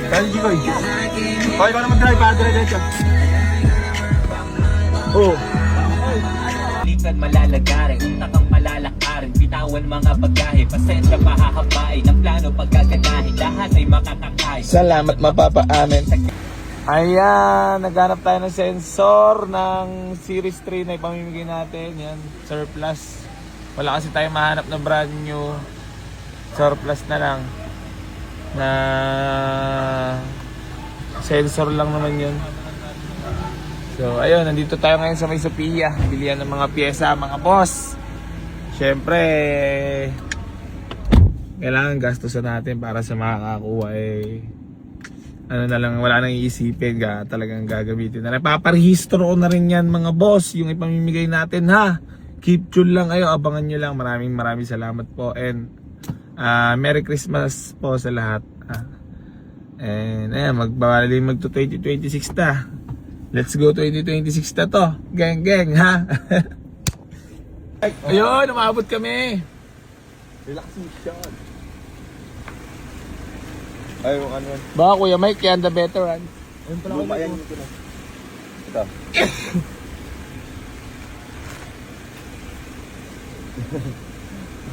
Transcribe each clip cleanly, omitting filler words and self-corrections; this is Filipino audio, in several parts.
Kaya Jikoy. Okay, ikaw naman drive, para dire-diretso. Oo. Likan malalagarin, unta kang malalakarin, bitawan mga bagahe, pasensya pahahabain, ang plano pagkaganahin, lahat ay makakakain. Salamat mapapaamin. Ayan, naghanap tayo ng sensor ng Series 3 na ipamimigay natin. Yan, surplus. Wala kasi tayo mahanap na brand new. Surplus na lang. Na sensor lang naman yun. So, ayun, nandito tayo ngayon sa may Sophia. Bilihan ng mga pyesa, mga boss. Siyempre, kailangan gastusan natin para sa makakakuha ano na lang, wala nang iisipin, talagang gagamitin na. Paparehistro ko na rin yan mga boss, yung ipamimigay natin ha. Keep tune lang kayo, abangan nyo lang. Maraming salamat po and Merry Christmas po sa lahat. And ayan, magbabali magto 2026 na. Let's go 2026 na to. Gang ha. Ayun, umabot kami. Relaxation. Ay, ano yan? Baka Kuya Mike, yan the veteran. Ayun pala ko yan. Ito.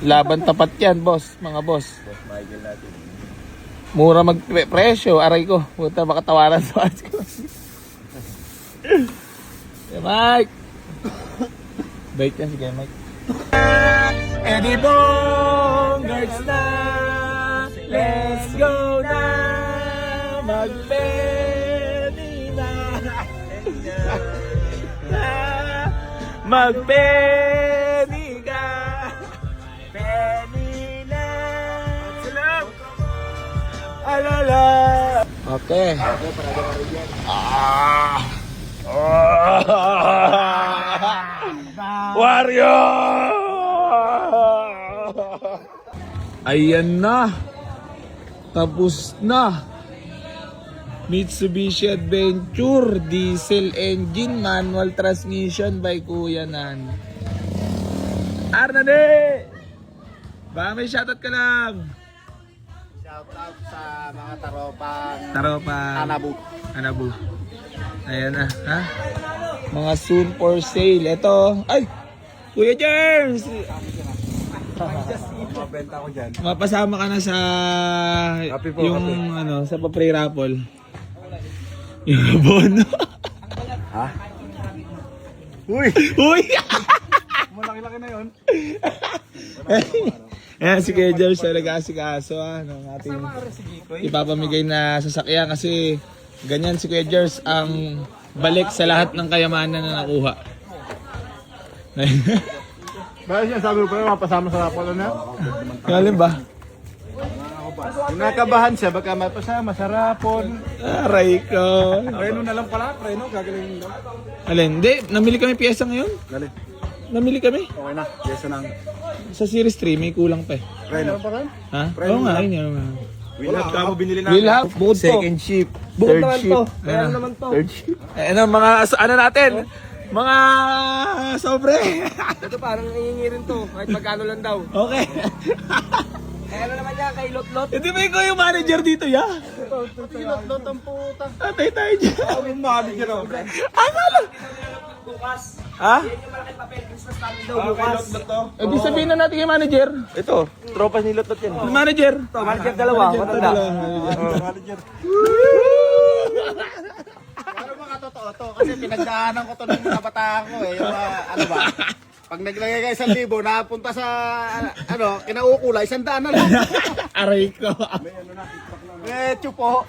Laban tapat yan, boss, mga boss. Boss Michael natin. Mura magpresyo, aray ko. Puta, baka tawaran sa ads ko. Kuya Mike. Bait yan si Kuya Mike. Eddie Bongards na. Let's go na. Magpeni na. Magpeni ka. Penny na. Alala. Okay. Warrior! Ayan na. Tapos na. Mitsubishi Adventure diesel engine manual transmission by Kuya Nan. Arnade! Baka may shoutout ka lang. Shoutout sa mga taropang Anabu. Ayan na, ha? Mga soon for sale. Ito, ay! Kuya James! mabenta ko dyan. Mapasama ka na sa Happy po, yung happy. ano, sa pa-pre raffle. Yung bono. Ha? Uy! Uy! Malaki-laki na yun. Ayan si Kuya James na nag-aasikaso ng ating ipapamigay na sasakyan kasi ganyan si Kuya James ang balik sa lahat ng kayamanan na nakuha. Bakit siya sabi ko pa mapasama sa rapol na? Galing ba? Kung nakabahan siya, baka mapasama sa rapol. Aray ko. Preno na lang pala, preno, gagaling lang. Alin, hindi. Namili kami pyesa ngayon. Dali. Namili kami. Okay na, yes nang. Sa Series 3 may kulang pa eh. Preno pa rin? Ha? Preno Oo nga, lang. yun yun. Wala ka mo binili namin. Will have. Bukod po. Second ship. Bukod Third naman ship. to. Ayan naman to. Third ship. Ano, mga, ano natin? Mga sobre. Ito parang nangingi rin to, kahit magkano lang daw. Okay. Kaya ano naman yan, kay Lot-Lot. Hindi ba ikaw yung manager dito, ya? Pinot-lot ang puta. Tatay tayo dyan. Ako yung manager ako. Akala. Bukas. Ha? Yan yung malaki papel, Christmas namin daw Okay, bukas. lot-lot to. Eh di sabihin na natin kay manager. Ito, tropa ni lot-lot yan. Manager. Ito, manager dalawa, matanda. Manager. Pero mga totoo to, kasi pinagdaanan ko to ng kabataan ko eh. Yung ano ba? Pag naglagay ka 1,000, napunta sa ano, kinaukula, 100 na lang. Aray ko. Eh, chupo.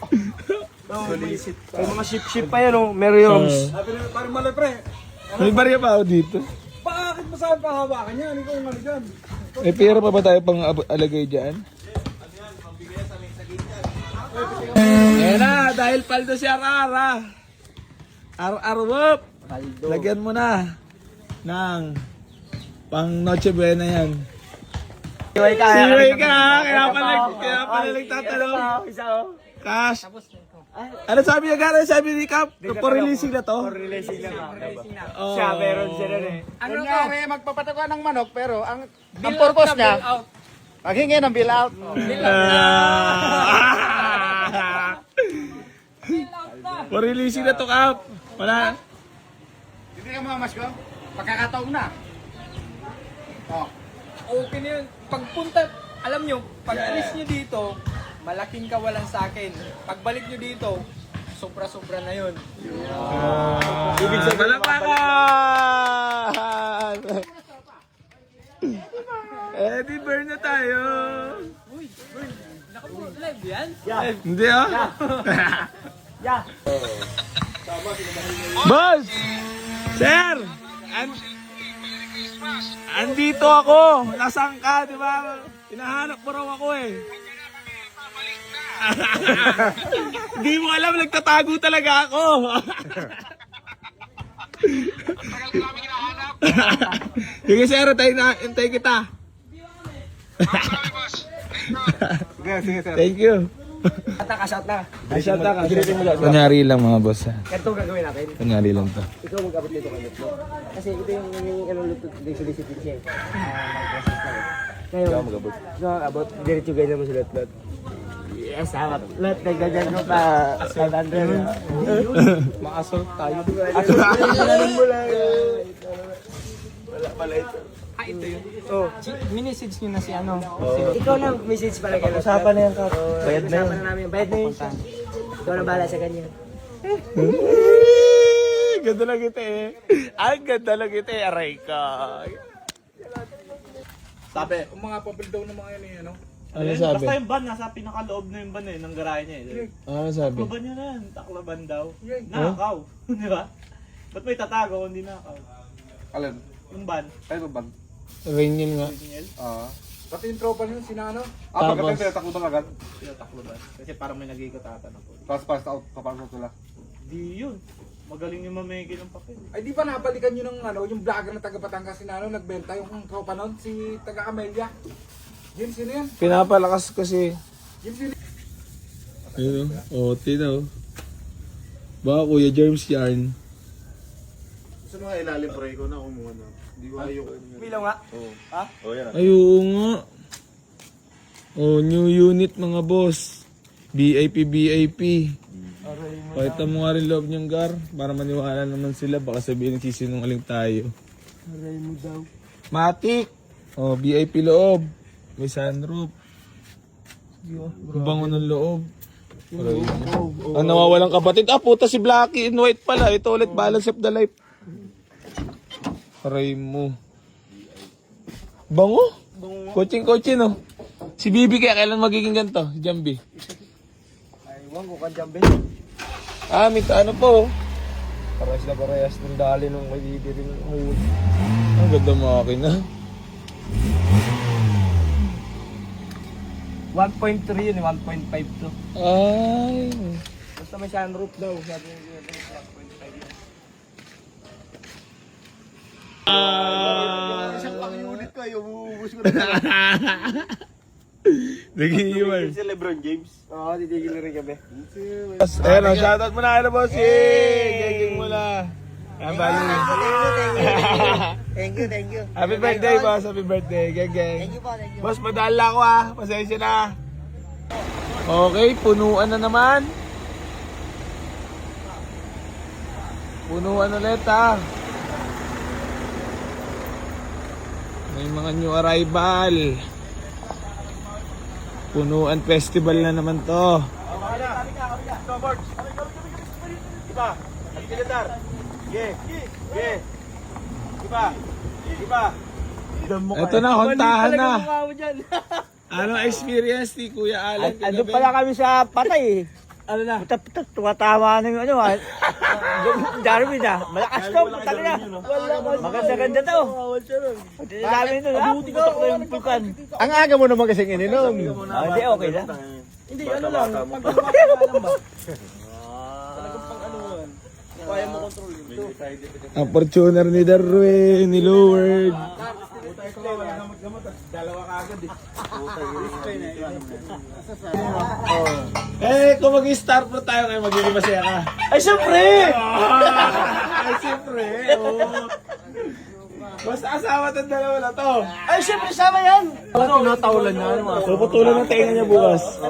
May mga ship-ship pa yan, oh. Merry Roms. Parang malay pre. May barya pa ako dito. Bakit mo saan pahawakan yan? Ikaw ang ano dyan. May pera pa ba tayo pang alagay dyan? Ayan na, dahil paldo si Arara. Ar-arwop. Lagyan mo na ng pang Noche Buena yan. Siway ka. Siway ka, kaya pala nagtatanong. Isa, oh. Cash. Ano sabi niya gano'n? Sabi ni Cap, for releasing na to? Releasing lang. Oh. Siya, meron siya rin eh. Ano kunyari, magpapatawa ng manok, pero ang purpose niya, maghingi ng bill out. Ah. releasing na to, Kap. Wala. Hindi ka mga masko? Pagkakataon na. Oh. Okay na yun. Pagpunta, alam nyo, pag alis nyo dito, malaking kawalan sa akin. Pagbalik nyo dito, sobra-sobra na yun. Ibig sabihin, palakpakan! Eddie, burn na tayo! Uy, Bern, live yan? Hindi ah. Boss! Sir! Andito ako! Nasaan ka, di ba? Hinahanap mo raw ako eh. Hindi mo alam, nagtatago talaga ako. Sige sir, hintay kita. Thank you. Kasat na. Shout out ka. Kunyari lang mga boss. Ito gagawin natin. Kunyari lang to. Ikaw mag-abot nito kayo. Kasi ito yung luto din solicited siya. Mag-process na eh. Ngayon, ikaw mag-abot. Ikaw mag-abot. Diretso ganyan mo sa lot-lot. Yes, harap. Lot, nagdagan mo pa. 500. Makasort tayo. Alam mo lang. Wala pala ito. Ah, ito yun. Oh. Minisage nyo na si ano. Ikaw na message pala kayo. Usapan na yan, Kap. Bayad na namin. Bayad na yun siya. Ikaw na bahala sa kanya. Ganda lang kita eh. Ang ganda lang kita eh. Aray ka. Sabi, kung mga pabil daw ng mga yan eh, ano? Ano sabi? Basta yung van, nasa pinakaloob na yung van eh, ng garahe niya eh. Ano sabi? Taklaban niya na yan, taklaban daw. Nakaw, di ba? Ba't may tatago kung hindi nakaw? Alin? Yung van, Tayo ba? Rain yun nga. Tingel, Pati yung tropa niyo, sina ano? Tapos? Pagkatay takbo ba agad? sila taklaban. Kasi parang may nag-iikot ata na po. Pass out, kapasok sila. Di yun. Magaling yung mamegi ng papel. Ay di ba nabalikan nyo ng ano, yung vlogger na taga Batangas si Nano, nagbenta yung tropa nun, si taga Camellia. Jim, sino yan? Pinapalakas kasi. Jim, sino? Ayun o. Oh, tino. Baka Kuya Germs yarn. Gusto mo nga ilalim pre ko na kumuha na. Hindi ko ayoko. Bilaw nga. Ay, oo nga. Oh, new unit mga boss. VIP. Pakita mo nga rin loob niyang gar. Para maniwala naman sila. Baka sabihin nagsisinungaling tayo. Aray mo daw. Matic. Oh, VIP loob. May sunroof. Ang bango ng loob. Ang nawawalang kapatid. Ah, puta si Blackie in white pala. Ito ulit balance of the life. Aray mo. Bango? Coaching no? Si Bibi kaya kailan magiging ganito? Si Jambi. Aywan ko kanjang ben. Ah, ano po? Parehas na parehas ng dali nung may bibi rin. Ang ganda makina. 1.3 yun, 1.5 to. Ay. Basta may sunroof daw. Sabi niya 1.5 Isang pang-unit ko, umuubos ko na. Nag-iiwan. Si Lebron James. Oo, titigil na rin kami. Ayun, shoutout mo na kayo boss. Gaging mo na. Thank you. Happy birthday boss, happy birthday. Gageng. Thank you po, thank you. Boss, madala ko ah. Pasensya na. Okay, punuan na naman. Punuan ulit ah. May mga new arrival. Punuan festival na naman to. Ito na, hontahan na. Anong experience ni Kuya Alan? Ano pala kami sa patay eh. Ano na? Puta, tumatama na yung ano. Darwin na. Malakas to. Puta na. Maganda-ganda to. Hindi namin ito. Putok na yung pulkan. Ang aga mo naman kasing ininom. Hindi, okay lang. Hindi, ano lang. Pag alam ba? Talagang pang ano yan. Kaya mo control yun. Ang Fortuner ni Darwin, ni Lord. Eh, kung mag-start mo tayo kayo, magiging masaya ka. Ay, syempre! Ay, siyempre. Oh. Basta asawa ng dalawa na to. Ay, syempre, sama yan! Puputulan ng tenga niya bukas.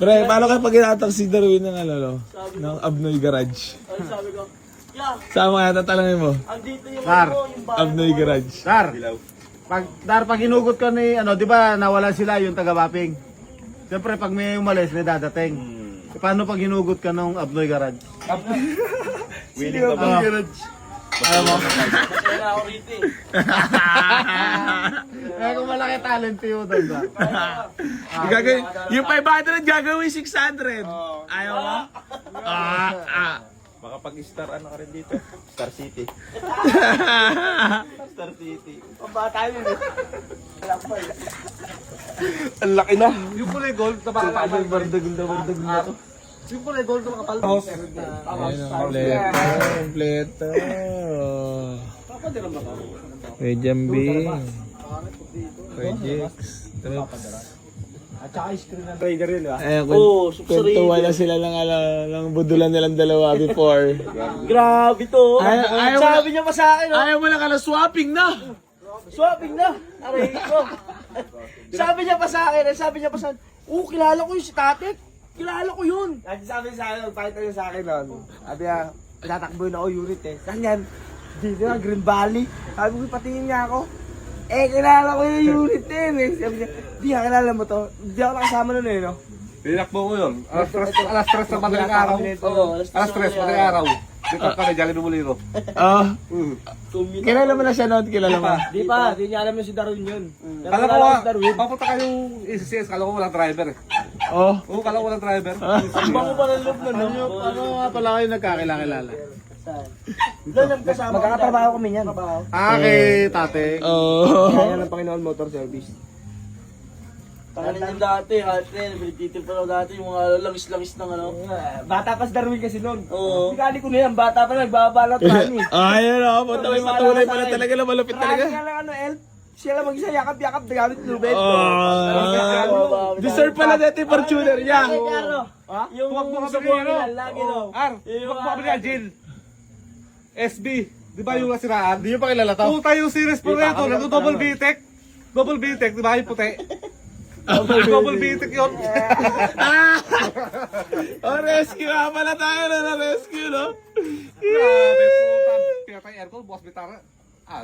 Pre, paano kayo pag inatak si Darwin ng ano, no? Ng Abnoy Garage? Ano sabi ko? Yeah, Saan mga tatalangin mo? andito yung Sir. yung bahay Abnoy mo. Garage. Pag hinugot ka ni, ano, di ba nawala sila yung taga-mapping? Siyempre, pag may umalis, may dadating. E, paano pag hinugot ka nung Abnoy Garage? Willing ka ba? Garage. Masaya na ako rito eh. Kaya kung malaki talent yun doon ba? Gagawin, yung 500 gagawin 600. Ayaw mo? Baka pag-star ano ka rin dito. Star City. Star City. Pambata yun eh. Ang laki na. Yung kulay gold, tabaka Bardag na to. yung kulay gold, makapal. Kompleto. Kuya Jambing. Kuya Jex. At saka ice cream ng trader yun ah. Ayan, Oo, kwentuhan na sila ng budulan nilang dalawa before. Grabe to. Ayaw mo Sabi niya pa sa akin oh. Ayaw mo lang ka na swapping na. Swapping na. Aray ko. Sabi niya pa sa akin, kilala ko yung si Tatek. Kilala ko yun. Sabi sa akin, pakita niya sa akin nun. Sabi niya, tatakbuhin ako unit eh. Saan yan? Dito na, Green Valley. Sabi ko, patingin niya ako. Kilala ko yung unit eh. Sabi niya, di ka kilala mo to. Hindi ako nakasama nun eh, no? Tinakbo ko yun. Alas 3 sa madaling araw. Oo, Alas 3 madaling araw. Dito kami, Jollibee Muliro. Kilala mo na siya noon, kilala mo. Di pa, di niya alam na si Darwin yun. Kala ko papunta kayong ECCS, kala ko walang driver eh. Oh. Oo, kala ko walang driver. Ang bango pa ng loob nun, no? Ano nga pala kayo nagkakilala? Doon kasama. Magkakatrabaho kami niyan. Kay tate. Oh. Kaya ng Panginoon Motor Service. Tanganin yung dati, ate, pinititin pa daw dati yung mga langis-langis ng ano. Bata pa si Darwin kasi noon. Oo. Bigani ko na yan, bata pa nagbabalot pa ni. Ayun oh, punta may matulay pala talaga na malupit talaga. Kaya lang ano, El, siya lang mag-isa yakap-yakap na gamit lubed. Deserve pala dito yung Fortuner niya. Yung sa buwan nila, lagi no. Tumakbo ka Jill. SB. Di ba yung nasiraan? Hindi nyo pa kilala to? Puta yung series po na ito. Nag-double B-Tech. Double B-Tech, di ba yung puti? Double B-Tech yun. Oh, rescue nga pala tayo na rescue, no? Grabe puta. Pinatay aircon, boss bitara.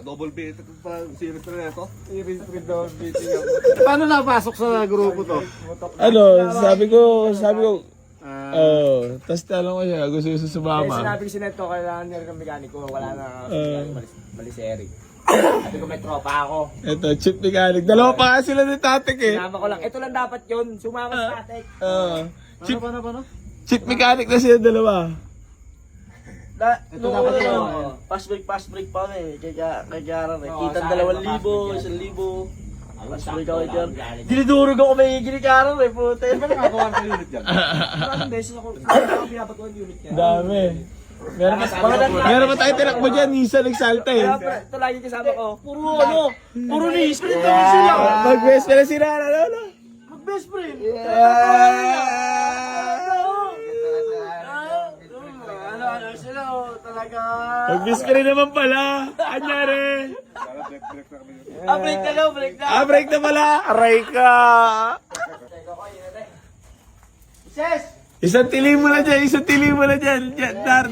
Double B-Tech pa series na ito. Paano napasok sa grupo to? Ano, sabi ko, tapos tanong ko siya, gusto yung sumama. Sinabi ko si Neto, kailangan niya rin ng mekaniko, wala na mali si Eric. Sabi ko may tropa ako. Ito, chip mechanic. Dalawa pa nga sila ni Tatek eh. Sinama ko lang, ito lang dapat yun, sumama sa Tatek. Chip, chip mechanic na sila dalawa. Ito dapat yun. Pass break pa eh, kay Jaran eh. Kita 2,000, 1,000. Pass break ako kay Jaran. Dinidurog ako may ginikaran eh, puta. Ano nakagawa ng unit dyan? Maraming beses ako pinapat ko yung unit niya. Dami. Meron pa tayo tinakbo dyan, Nissan Exalta eh. Kaya ito lagi kasama ko, puro ni sprint naman sila. Mag-best pala sila, ano? Mag-best friend. Ano sila talaga. Mag-best pa rin naman pala. Anyari. Break na daw, break na. Break na pala. Aray ka. Ses! Isang tili mo na dyan. Dar.